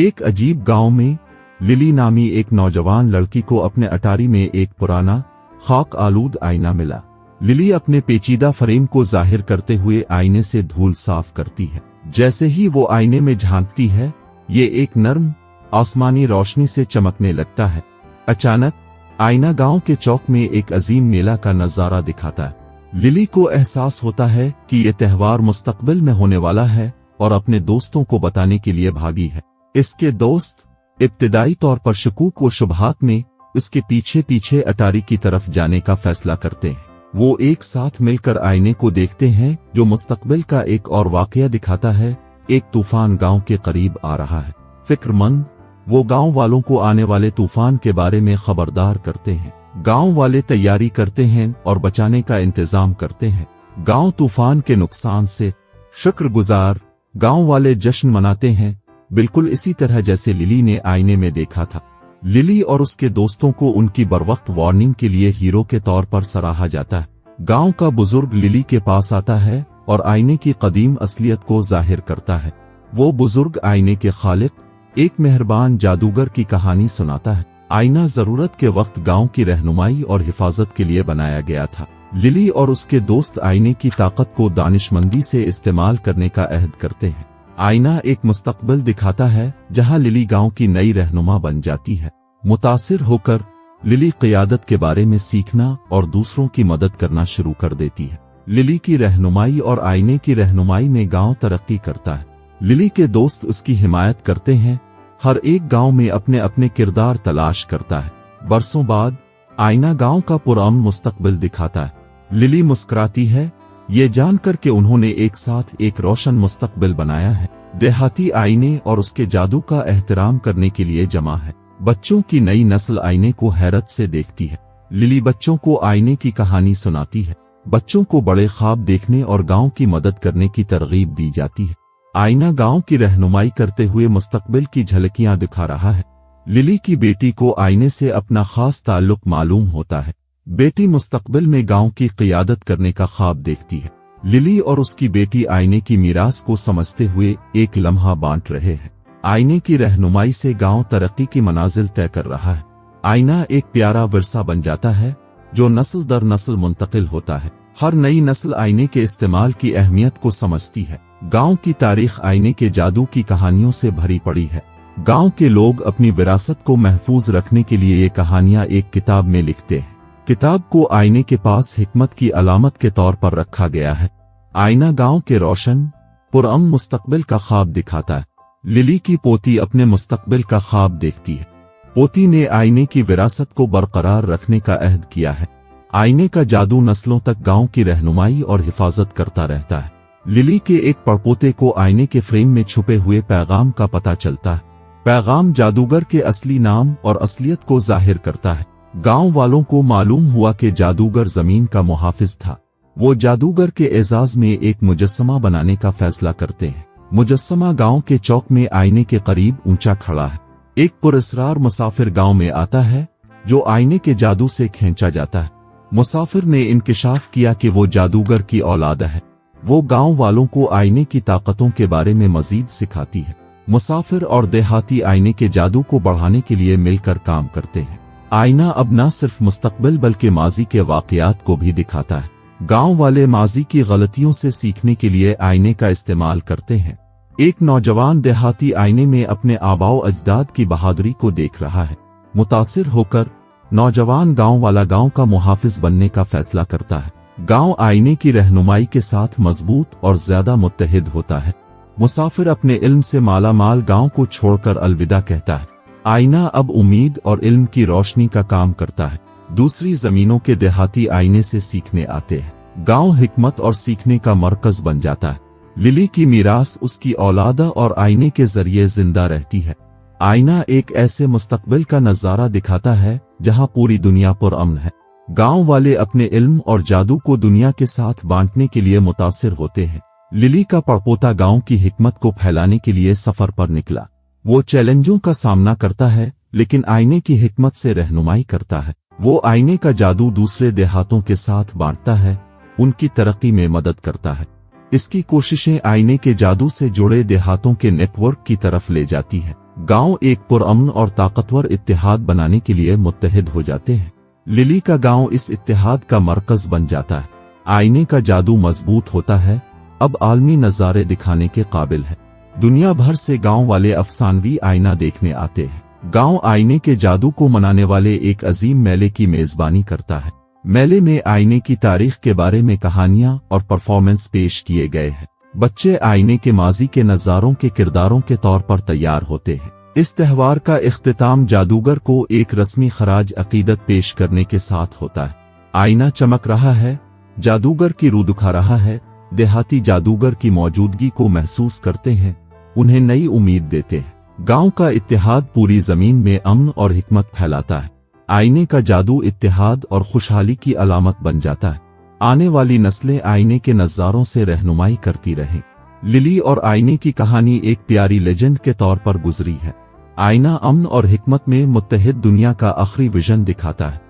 एक अजीब गांव में लिली नामी एक नौजवान लड़की को अपने अटारी में एक पुराना खाक आलूद आईना मिला। लिली अपने पेचीदा फ्रेम को जाहिर करते हुए आईने से धूल साफ करती है। जैसे ही वो आईने में झांकती है, ये एक नर्म आसमानी रोशनी से चमकने लगता है। अचानक आईना गांव के चौक में एक अजीम मेला का नजारा दिखाता है। लिली को एहसास होता है कि ये त्योहार मुस्तकबिल में होने वाला है और अपने दोस्तों को बताने के लिए भागी है। इसके दोस्त इब्तिदाई तौर पर शकूक और शुबहात में उसके पीछे पीछे अटारी की तरफ जाने का फैसला करते हैं। वो एक साथ मिलकर आईने को देखते हैं जो मुस्तकबिल का एक और वाकया दिखाता है। एक तूफान गांव के करीब आ रहा है। फिक्रमंद वो गांव वालों को आने वाले तूफान के बारे में खबरदार करते हैं। गांव वाले तैयारी करते हैं और बचाने का इंतजाम करते हैं। गांव तूफान के नुकसान से शुक्रगुजार गांव वाले जश्न मनाते हैं, बिल्कुल इसी तरह जैसे लिली ने आईने में देखा था। लिली और उसके दोस्तों को उनकी बरवक्त वार्निंग के लिए हीरो के तौर पर सराहा जाता है। गांव का बुजुर्ग लिली के पास आता है और आईने की कदीम असलियत को जाहिर करता है। वो बुजुर्ग आईने के खालिक, एक मेहरबान जादूगर की कहानी सुनाता है। आईना जरूरत के वक्त गांव की रहनुमाई और हिफाजत के लिए बनाया गया था। लिली और उसके दोस्त आईने की ताकत को दानिशमंदी से इस्तेमाल करने का अहद करते हैं। आईना एक मुस्तकबिल दिखाता है जहां लिली गांव की नई रहनुमा बन जाती है। मुतासिर होकर लिली क़ियादत के बारे में सीखना और दूसरों की मदद करना शुरू कर देती है। लिली की रहनुमाई और आईने की रहनुमाई में गांव तरक्की करता है। लिली के दोस्त उसकी हिमायत करते हैं। हर एक गांव में अपने अपने किरदार तलाश करता है। बरसों बाद आईना गांव का पुरान मुस्तकबिल दिखाता है। लिली मुस्कुराती है, ये जानकर कि उन्होंने एक साथ एक रोशन मुस्तकबिल बनाया है। देहाती आईने और उसके जादू का एहतराम करने के लिए जमा है। बच्चों की नई नस्ल आईने को हैरत से देखती है। लिली बच्चों को आईने की कहानी सुनाती है। बच्चों को बड़े ख्वाब देखने और गांव की मदद करने की तरगीब दी जाती है। आईना गांव की रहनुमाई करते हुए मुस्तकबिल की झलकियां दिखा रहा है। लिली की बेटी को आईने से अपना खास ताल्लुक मालूम होता है। बेटी मुस्तकबिल में गांव की क़ियादत करने का ख्वाब देखती है। लिली और उसकी बेटी आईने की मीरास को समझते हुए एक लम्हा बांट रहे हैं। आईने की रहनुमाई से गांव तरक्की की मनाजिल तय कर रहा है। आईना एक प्यारा विरसा बन जाता है जो नस्ल दर नस्ल मुंतकिल होता है। हर नई नस्ल आईने के इस्तेमाल की अहमियत को समझती है। गांव की तारीख आईने के जादू की कहानियों से भरी पड़ी है। गांव के लोग अपनी विरासत को महफूज रखने के लिए ये कहानियां एक किताब में लिखते हैं। किताब को आईने के पास हिकमत की अलामत के तौर पर रखा गया है। आईना गांव के रोशन पुरअमन मुस्तकबिल का ख्वाब दिखाता है। लिली की पोती अपने मुस्तकबिल का ख्वाब देखती है। पोती ने आईने की विरासत को बरकरार रखने का अहद किया है। आईने का जादू नस्लों तक गांव की रहनुमाई और हिफाजत करता रहता है। लिली के एक पड़पोते को आईने के फ्रेम में छुपे हुए पैगाम का पता चलता है। पैगाम जादूगर के असली नाम और असलियत को जाहिर करता है। गांव वालों को मालूम हुआ कि जादूगर जमीन का मुहाफिज था। वो जादूगर के एजाज में एक मुजस्समा बनाने का फैसला करते हैं। मुजस्समा गांव के चौक में आईने के करीब ऊंचा खड़ा है। एक पुरस्रार मुसाफिर गांव में आता है जो आईने के जादू से खींचा जाता है। मुसाफिर ने इंकिशाफ किया कि वो जादूगर की औलाद है। वो गांव वालों को आईने की ताकतों के बारे में मजीद सिखाती है। मुसाफिर और देहाती आईने के जादू को बढ़ाने के लिए मिलकर काम करते हैं। आईना अब न सिर्फ मुस्तकबिल बल्कि माजी के वाकयात को भी दिखाता है। गांव वाले माजी की गलतियों से सीखने के लिए आईने का इस्तेमाल करते हैं। एक नौजवान देहाती आईने में अपने आबाओ अजदाद की बहादुरी को देख रहा है। मुतासिर होकर नौजवान गांव वाला गांव का मुहाफिज बनने का फैसला करता है। गांव आईने की रहनुमाई के साथ मजबूत और ज्यादा मुत्तहिद होता है। मुसाफिर अपने इल्म से माला माल गांव को छोड़कर अलविदा कहता है। आईना अब उम्मीद और इल्म की रोशनी का काम करता है। दूसरी जमीनों के देहाती आईने से सीखने आते हैं। गांव हिकमत और सीखने का मरकज बन जाता है। लिली की मीरास उसकी औलादा और आईने के जरिए जिंदा रहती है। आईना एक ऐसे मुस्तकबिल का नजारा दिखाता है जहां पूरी दुनिया पुरअमन है। गांव वाले अपने इल्म और जादू को दुनिया के साथ बांटने के लिए मुतासिर होते हैं। लिली का पड़पोता गांव की हिकमत को फैलाने के लिए सफर पर निकला। वो चैलेंजों का सामना करता है लेकिन आईने की हिकमत से रहनुमाई करता है। वो आईने का जादू दूसरे देहातों के साथ बांटता है, उनकी तरक्की में मदद करता है। इसकी कोशिशें आईने के जादू से जुड़े देहातों के नेटवर्क की तरफ ले जाती है। गांव एक पुरअमन और ताकतवर इत्तेहाद बनाने के लिए मुत्तहिद हो जाते हैं। लिली का गांव इस इत्तेहाद का मरकज बन जाता है। आईने का जादू मजबूत होता है, अब आलमी नज़ारे दिखाने के काबिल है। दुनिया भर से गांव वाले अफसानवी आईना देखने आते हैं। गांव आईने के जादू को मनाने वाले एक अजीम मेले की मेजबानी करता है। मेले में आईने की तारीख के बारे में कहानियां और परफॉर्मेंस पेश किए गए हैं। बच्चे आईने के माजी के नज़ारों के किरदारों के तौर पर तैयार होते हैं। इस त्योहार का इख्तिताम जादूगर को एक रस्मी खराज अकीदत पेश करने के साथ होता है। आईना चमक रहा है, जादूगर की रूह दिखा रहा है। देहाती जादूगर की मौजूदगी को महसूस करते हैं, उन्हें नई उम्मीद देते हैं। गांव का इत्तेहाद पूरी जमीन में अमन और हिकमत फैलाता है। आईने का जादू इत्तेहाद और खुशहाली की अलामत बन जाता है। आने वाली नस्लें आईने के नज़ारों से रहनुमाई करती रहें। लिली और आईने की कहानी एक प्यारी लेजेंड के तौर पर गुजरी है। आईना अमन और हिकमत में मुत्तहिद दुनिया का आखिरी विजन दिखाता है।